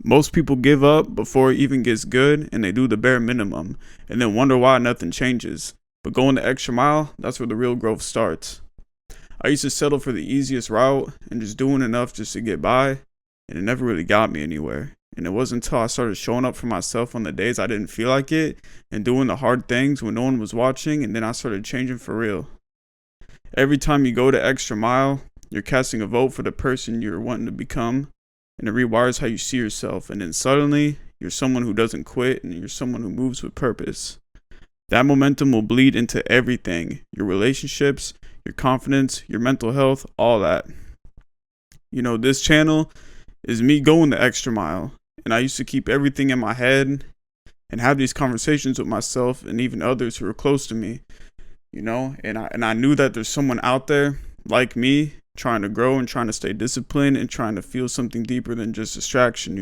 Most people give up before it even gets good and they do the bare minimum and then wonder why nothing changes. But going the extra mile, that's where the real growth starts. I used to settle for the easiest route and just doing enough just to get by, and it never really got me anywhere. And it wasn't until I started showing up for myself on the days I didn't feel like it and doing the hard things when no one was watching, and then I started changing for real. Every time you go the extra mile, you're casting a vote for the person you're wanting to become, and it rewires how you see yourself, and then suddenly you're someone who doesn't quit and you're someone who moves with purpose. That momentum will bleed into everything: your relationships, your confidence, your mental health, all that. This channel is me going the extra mile, and I used to keep everything in my head and have these conversations with myself and even others who are close to me, and I knew that there's someone out there like me trying to grow and trying to stay disciplined and trying to feel something deeper than just distraction.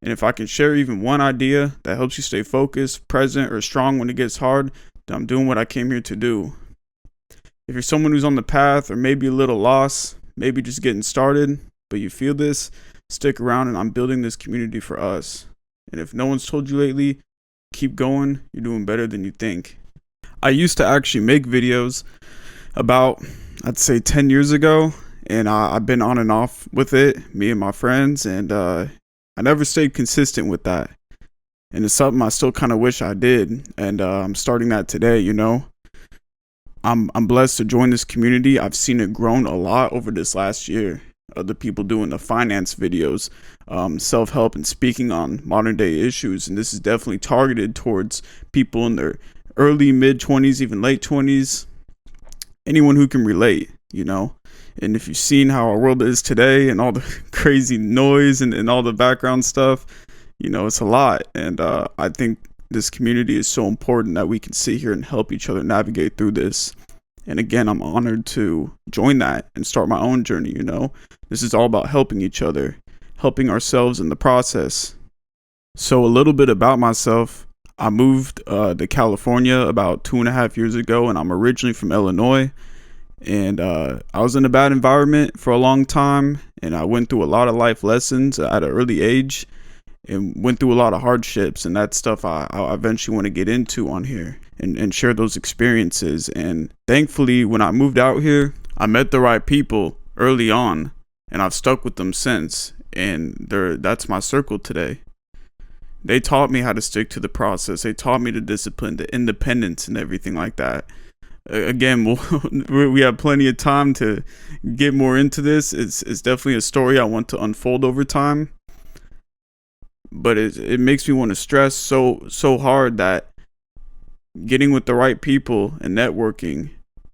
And if I can share even one idea that helps you stay focused, present, or strong when it gets hard, then I'm doing what I came here to do. If you're someone who's on the path or maybe a little lost, maybe just getting started, but you feel this, stick around, and I'm building this community for us. And if no one's told you lately, keep going. You're doing better than you think. I used to actually make videos about, I'd say 10 years ago, and I've been on and off with it, me and my friends, and I never stayed consistent with that. And it's something I still kind of wish I did, and I'm starting that today. I'm blessed to join this community. I've seen it grown a lot over this last year. The people doing the finance videos, self-help, and speaking on modern day issues. And this is definitely targeted towards people in their early, mid-20s, even late 20s. Anyone who can relate, And if you've seen how our world is today and all the crazy noise and all the background stuff, it's a lot. And I think this community is so important that we can sit here and help each other navigate through this. And again, I'm honored to join that and start my own journey. This is all about helping each other, helping ourselves in the process. So a little bit about myself. I moved to California about 2.5 years ago, and I'm originally from Illinois. And I was in a bad environment for a long time, and I went through a lot of life lessons at an early age and went through a lot of hardships, and that stuff I eventually want to get into on here and share those experiences. And thankfully, when I moved out here, I met the right people early on, and I've stuck with them since, and that's my circle today. They taught me how to stick to the process. They taught me the discipline, the independence, and everything like that. Again, we have plenty of time to get more into this. It's definitely a story I want to unfold over time. But it makes me want to stress so hard that getting with the right people and networking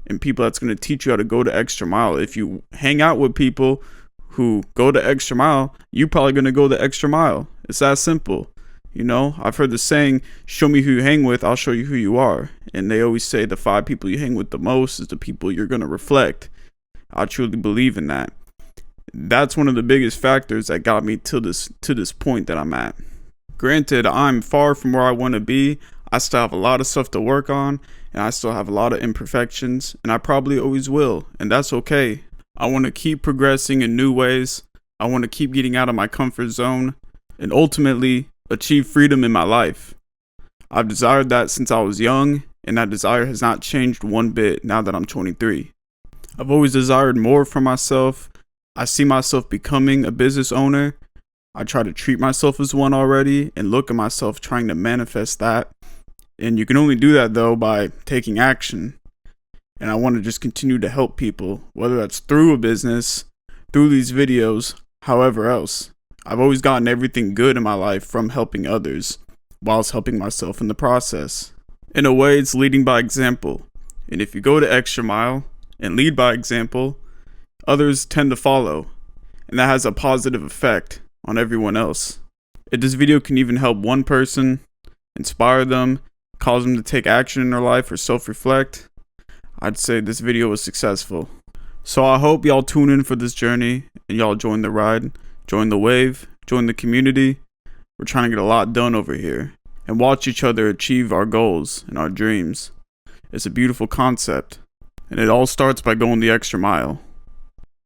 and people that's going to teach you how to go the extra mile. If you hang out with people who go the extra mile, you're probably going to go the extra mile. It's that simple. I've heard the saying, show me who you hang with, I'll show you who you are. And they always say the 5 people you hang with the most is the people you're going to reflect. I truly believe in that. That's one of the biggest factors that got me to this point that I'm at. Granted, I'm far from where I want to be. I still have a lot of stuff to work on, and I still have a lot of imperfections, and I probably always will, and that's okay. I want to keep progressing in new ways. I want to keep getting out of my comfort zone, and ultimately achieve freedom in my life. I've desired that since I was young, and that desire has not changed one bit now that I'm 23. I've always desired more for myself. I see myself becoming a business owner. I try to treat myself as one already and look at myself trying to manifest that. And you can only do that though by taking action. And I want to just continue to help people, whether that's through a business, through these videos, however else. I've always gotten everything good in my life from helping others, whilst helping myself in the process. In a way, it's leading by example. And if you go the extra mile and lead by example, others tend to follow. And that has a positive effect on everyone else. If this video can even help one person, inspire them, cause them to take action in their life or self-reflect, I'd say this video was successful. So I hope y'all tune in for this journey and y'all join the ride. Join the wave, join the community. We're trying to get a lot done over here and watch each other achieve our goals and our dreams. It's a beautiful concept, and it all starts by going the extra mile.